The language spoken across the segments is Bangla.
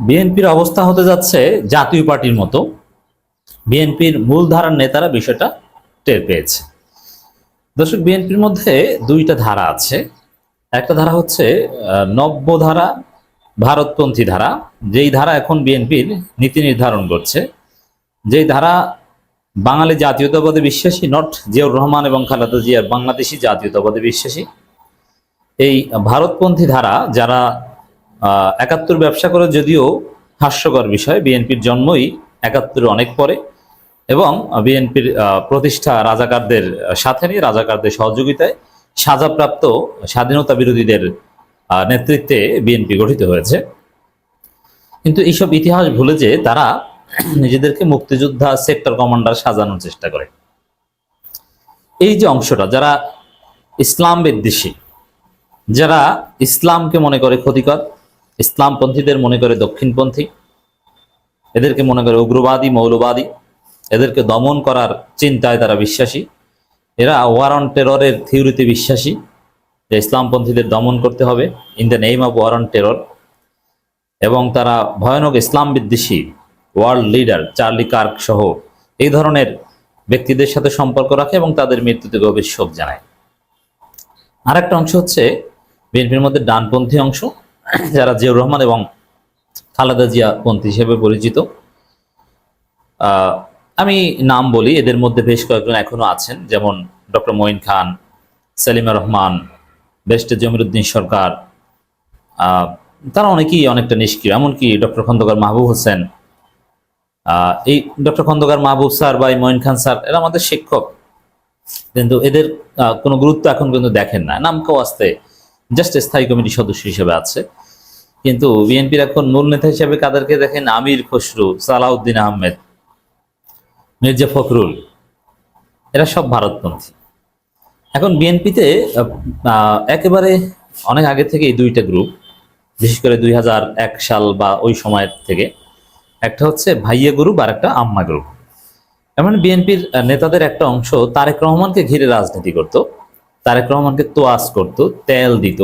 বিএনপির অবস্থা হতে যাচ্ছে জাতীয় পার্টির মতো। বিএনপির মূলধারার নেতারা বিষয়টা টের পেয়েছে। দর্শক, বিএনপির মধ্যে দুইটা ধারা আছে। একটা ধারা হচ্ছে নব্য ধারা, ভারতপন্থী ধারা, যেই ধারা এখন বিএনপির নীতি নির্ধারণ করছে, যেই ধারা বাঙালি জাতীয়তাবাদে বিশ্বাসী, নট জিয়াউর রহমান এবং খালেদা জিয়ার বাংলাদেশি জাতীয়তাবাদে বিশ্বাসী। এই ভারতপন্থী ধারা যারা ৭১ ব্যবসা করে, যদিও হাস্যকর বিষয়, বিএনপির জন্মই ৭১ অনেক পরে এবং বিএনপির প্রতিষ্ঠা রাজাকারদের সাথে নিয়ে, রাজাকারদের সহযোগিতায় সাজাপ্রাপ্ত স্বাধীনতা বিরোধীদের নেতৃত্বে বিএনপি গঠিত হয়েছে। কিন্তু এইসব ইতিহাস ভুলে যে তারা নিজেদেরকে মুক্তিযোদ্ধা, সেক্টর কমান্ডার সাজানোর চেষ্টা করে। এই যে অংশটা, যারা ইসলাম বিদ্বেষী, যারা ইসলামকে মনে করে ক্ষতিকর, ইসলামপন্থীদের মনে করে দক্ষিণপন্থী, এদেরকে মনে করে উগ্রবাদী, মৌলবাদী, এদেরকে দমন করার চিন্তায় তারা বিশ্বাসী। এরা ওয়ার অন টেররের থিওরিতে বিশ্বাসী, যে ইসলামপন্থীদের দমন করতে হবে in the name of war on terror. এবং তারা ভয়ানক ইসলাম বিদ্বেষী ওয়ার্ল্ড লিডার চার্লি কার্ক সহ এই ধরনের ব্যক্তিদের সাথে সম্পর্ক রাখে এবং তাদের মৃত্যুতে গভীর শোক জানায়। আর একটা অংশ হচ্ছে বিএনপির মধ্যে ডানপন্থী অংশ, যারা জিয়াউর রহমান এবং খালেদা জিয়া পন্থী হিসেবে পরিচিত। আমি নাম বলি, এদের মধ্যে বেশ কয়েকজন এখনো আছেন, যেমন ডক্টর মঈন খান, সেলিমা রহমান, ব্যারিস্টার জমিরুদ্দিন সরকার। তারা অনেকেই অনেকটা নিষ্ক্রিয়, এমনকি ডক্টর খন্দকার মাহবুব হোসেন। এই ডক্টর খন্দকার মাহবুব স্যার বা মঈন খান স্যার এরা আমাদের শিক্ষক, কিন্তু এদের কোনো গুরুত্ব এখন কিন্তু দেখেন না। নামকেও আসতে জাস্ট স্থায়ী কমিটির সদস্য হিসেবে আছে। কিন্তু বিএনপির এখন মূল নেতা হিসেবে কাদেরকে দেখেন? আমির খসরু, সালাউদ্দিন আহমেদ, মির্জা ফখরুল, এরা সব ভারতপন্থী। এখন বিএনপিতে একেবারে অনেক আগে থেকে এই দুইটা গ্রুপ, বিশেষ করে ২০০১ সাল বা ওই সময়ের থেকে, একটা হচ্ছে ভাইয়া গ্রুপ আর একটা আম্মা গ্রুপ। এমন বিএনপির নেতাদের একটা অংশ তারেক রহমানকে ঘিরে রাজনীতি করত, তারেক রহমানকে তোয়াজ করত, তেল দিত,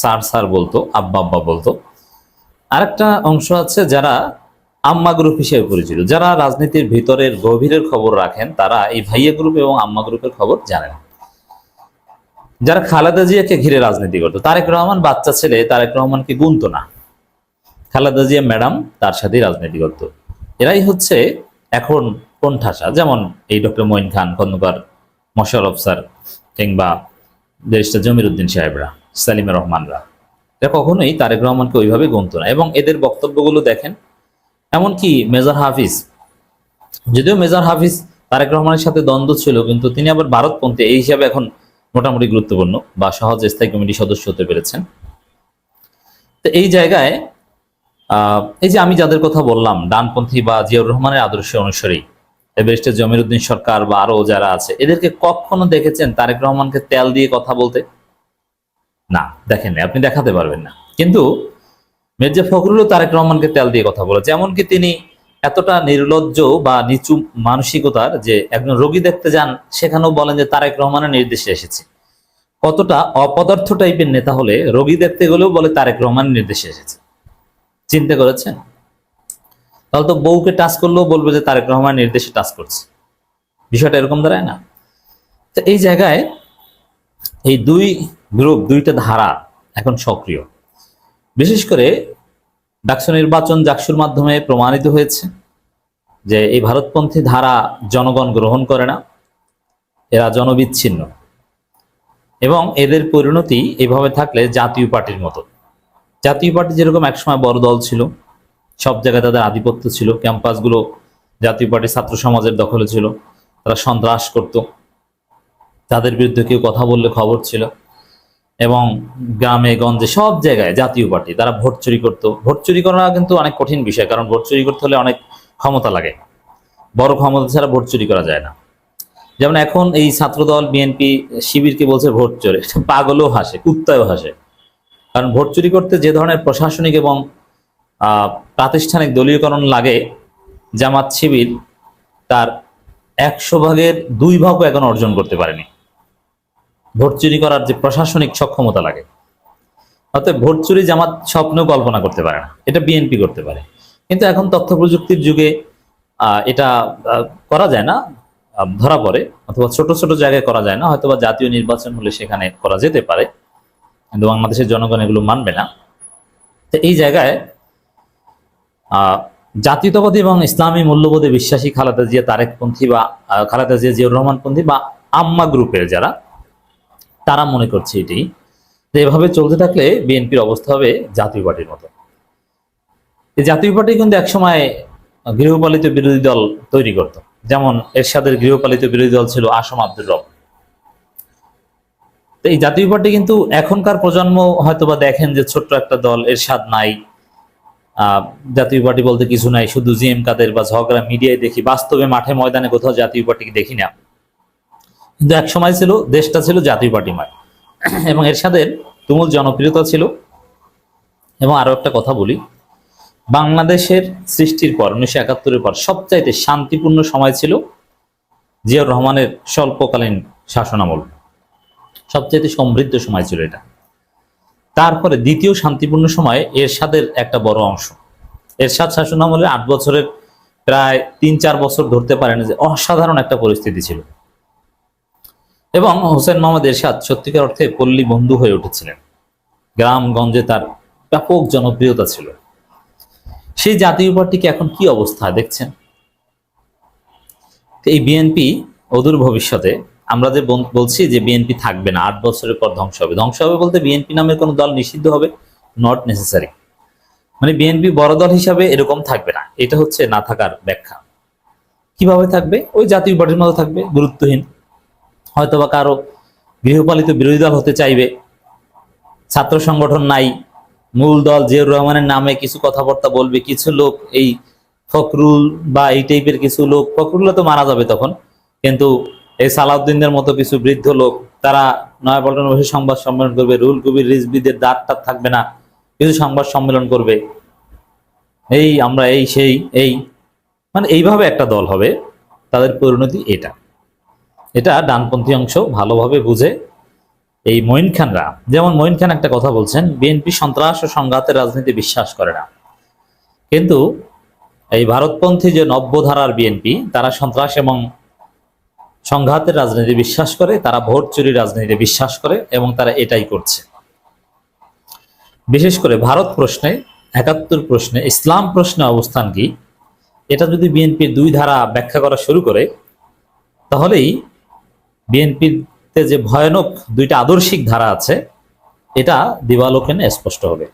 স্যার স্যার বলতো, আব্বা আব্বা বলতো। আরেকটা অংশ আছে যারা আম্মা গ্রুপ হিসেবে পরিচিত, যারা রাজনীতির ভিতরের গভীরের খবর রাখেন, তারা এই ভাইয়া গ্রুপ এবং আম্মা গ্রুপের খবর জানেন। যারা খালেদা জিয়াকে ঘিরে রাজনীতি করতো, তারেক রহমান বাচ্চা ছেলে, তারেক রহমানকে গুনতো না, খালেদা জিয়া ম্যাডাম তার সাথেই রাজনীতি করতো, এরাই হচ্ছে এখন কোণঠাসা। যেমন এই ডক্টর মঈন খান, খন্দকার মোশাররফ স্যার, কিংবা ব্যারিস্টার জমিরুদ্দিন সাহেবরা, সালিমা রহমানরা, এরা কখনোই তারেক রহমানকে ওইভাবে গুনতো না। এবং এদের বক্তব্যগুলো দেখেন, এমনকি মেজর হাফিজ, যদিও মেজর হাফিজ তারেক রহমানের সাথে দ্বন্দ্ব ছিল, কিন্তু তিনি আবার ভারতপন্থী, এই হিসাবে এখন মোটামুটি গুরুত্বপূর্ণ বা সহজ স্থায়ী কমিটির সদস্য হতে পেরেছেন। তো এই জায়গায় এই যে আমি যাদের কথা বললাম, ডানপন্থী বা জিয়াউর রহমানের আদর্শ অনুসারী, ব্যারিস্টার জমিরুদ্দিন সরকার বা আরো যারা আছে, এদেরকে কখনো দেখেছেন তারেক রহমানকে তেল দিয়ে কথা বলতে? না, দেখেন, আপনি দেখাতে পারবেন না। কিন্তু মির্জা ফখরুলও তারেক রহমানকে তেল দিয়ে কথা বলেছে, এমনকি তিনি এতটা নির্লজ্জ বা নিচু মানসিকতার যে একজন রোগী দেখতে যান, সেখানেও বলেন যে তারেক রহমানের নির্দেশে এসেছে। কতটা অপদার্থ টাইপের নেতা হলে রোগী দেখতে গেলেও বলে তারেক রহমানের নির্দেশে এসেছে, চিন্তা করেছেন? তাহলে তো বউকে টাচ করলেও বলবে যে তারেক রহমান নির্দেশে টাচ করছে। বিষয়টা এরকম দাঁড়ায় না? তো এই জায়গায় এই দুই গ্রুপ, দুইটা ধারা এখন সক্রিয়। বিশেষ করে ডাকসু নির্বাচন, জাকসুর মাধ্যমে প্রমাণিত হয়েছে যে এই ভারতপন্থী ধারা জনগণ গ্রহণ করে না, এরা জনবিচ্ছিন্ন। এবং এদের পরিণতি এভাবে থাকলে জাতীয় পার্টির মতো, জাতীয় পার্টি যেরকম একসময় বড় দল ছিল, সব জায়গায় তাদের আধিপত্য ছিল, ক্যাম্পাসগুলো জাতীয় পার্টির ছাত্র সমাজের দখলে ছিল, তারা সন্ত্রাস করত, তাদের বিরুদ্ধে কেউ কথা বললে খবর ছিল, এবং গ্রামে গঞ্জে সব জায়গায় জাতীয় পার্টি, তারা ভোট চুরি করতো। ভোট চুরি করা কিন্তু অনেক কঠিন বিষয়, কারণ ভোট চুরি করতে হলে অনেক ক্ষমতা লাগে, বড় ক্ষমতা ছাড়া ভোট চুরি করা যায় না। যেমন এখন এই ছাত্রদল, বিএনপি, শিবিরকে বলছে ভোট চোর, পাগলও হাসে, কুত্তাও হাসে। কারণ ভোট চুরি করতে যে ধরনের প্রশাসনিক এবং প্রাতিষ্ঠানিক দলীয়করণ লাগে, জামাত শিবির তার ১০০ ভাগের ২ ভাগও এখন অর্জন করতে পারেনি। ভোট চুরি করার যে প্রশাসনিক সক্ষমতা লাগে, অর্থাৎ ভোট চুরি জামাত স্বপ্নেও কল্পনা করতে পারে না, এটা বিএনপি করতে পারে। কিন্তু এখন তথ্য প্রযুক্তির যুগে এটা করা যায় না, ধরা পড়ে, অথবা ছোট ছোট জায়গায় করা যায় না, হয়তোবা জাতীয় নির্বাচন হলে সেখানে করা যেতে পারে, কিন্তু বাংলাদেশের জনগণ এগুলো মানবে না। তো এই জায়গায় জাতীয়তাবাদী এবং ইসলামী মূল্যবোধে বিশ্বাসী খালেদা জিয়া তারেকপন্থী বা খালেদা জিয়া জিয়াউর রহমানপন্থী বা আম্মা গ্রুপের যারা, তারা মনে করছে এটি যে এভাবে চলতে থাকলে বিএনপির অবস্থা হবে জাতীয় পার্টির মতো। এই জাতীয় পার্টি কিন্তু একসময় গৃহপালিত বিরোধী দল তৈরি করত, যেমন এরশাদের গৃহপালিত বিরোধী দল ছিল আসম আব্দুর রব। তো এই জাতীয় পার্টি কিন্তু এখনকার প্রজন্ম হয়তোবা দেখেন যে ছোট্ট একটা দল, এরশাদ নাই, জাতীয় পার্টি বলতে কিছু নাই, শুধু জিএম কাদের বা ঝগড়া মিডিয়ায় দেখি, বাস্তবে মাঠে ময়দানে কোথাও জাতীয় পার্টিকে দেখি না। কিন্তু এক সময় ছিল, দেশটা ছিল জাতীয় পার্টিময় এবং এরশাদের তুমুল জনপ্রিয়তা ছিল। এবং আরো একটা কথা বলি, বাংলাদেশের সৃষ্টির পর 1971-এর পর সবচাইতে শান্তিপূর্ণ সময় ছিল জিয়াউর রহমানের স্বল্পকালীন শাসনামল, সবচাইতে সমৃদ্ধ সময় ছিল এটা। তারপরে দ্বিতীয় শান্তিপূর্ণ সময় এরশাদের একটা বড় অংশ। এরশাদ শাসনামলে 8 বছরের প্রায় 3-4 বছর ধরতে পারেন যে অসাধারণ একটা পরিস্থিতি ছিল, এবং হোসেন মোহাম্মদ এরশাদ সত্যিকার অর্থে পল্লী বন্ধু হয়ে উঠেছিলেন। গ্রামগঞ্জে তার ব্যাপক জনপ্রিয়তা ছিল। সেই জাতীয় পার্টিকে এখন কি অবস্থা দেখছেন? এই বিএনপি অদূর ভবিষ্যতে, আমরা যে বলছি যে বিএনপি থাকবে না, 8 বছরের পর ধ্বংস হবে। ধ্বংস হবে বলতে বিএনপি নামের কোনো দল নিষিদ্ধ হবে? Not necessary. মানে বিএনপি বড় দল হিসাবে এরকম থাকবে না, এটা হচ্ছে না থাকার ব্যাখ্যা। কিভাবে থাকবে? ওই জাতীয় পার্টির মতো থাকবে, গুরুত্বহীন। হয়তোবা কারো গৃহপালিত বিরোধী দল হতে চাইবে, ছাত্র সংগঠন নাই, মূল দল জিয়াউর রহমানের নামে কিছু কথাবার্তা বলবে কিছু লোক, এই ফখরুল বা এই টাইপের কিছু লোক, ফখরুল তো মারা যাবে তখন, কিন্তু এই সালাউদ্দিনদের মতো কিছু বৃদ্ধ লোক, তারা নয়াপল্টনে বসে সংবাদ সম্মেলন করবে, রুহুল কবির রিজভীদের দাঁত টাত থাকবে না, কিছু সংবাদ সম্মেলন করবে, এই আমরা এই সেই এই, মানে এইভাবে একটা দল হবে। তাদের পরিণতি এটা। এটা ডানপন্থী অংশ ভালোভাবে বুঝে। এই মঈন খানরা, যেমন মঈন খান একটা কথা বলছেন, বিএনপি সন্ত্রাস ও সংঘাতের রাজনীতি বিশ্বাস করে না, কিন্তু এই ভারতপন্থী যে নব্যধারার বিএনপি, তারা সন্ত্রাস এবং সংঘাতের রাজনীতি বিশ্বাস করে, তারা ভোট চুরি রাজনীতি বিশ্বাস করে, এবং তারা এটাই করছে। বিশেষ করে ভারত প্রশ্নে, 71 প্রশ্নে, ইসলাম প্রশ্নে অবস্থান কি, এটা যদি বিএনপির দুই ধারা ব্যাখ্যা করা শুরু করে, তাহলেই বিএনপিতে যে ভয়ানক দুইটা আদর্শিক ধারা আছে, এটা দিবালোকেনে স্পষ্ট হবে।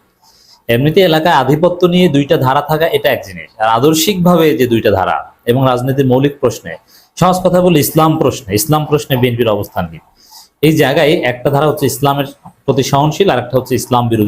এমনিতে এলাকায় আধিপত্য নিয়ে দুইটা ধারা থাকা এটা এক জিনিস, আর আদর্শিকভাবে যে দুইটা ধারা এবং রাজনীতির মৌলিক প্রশ্নে, সহজ কথা বলে ইসলাম প্রশ্নে বিএনপির অবস্থান কি, এই জায়গায় একটা ধারা হচ্ছে ইসলামের প্রতি সহনশীল, আর একটা হচ্ছে ইসলাম বিরোধী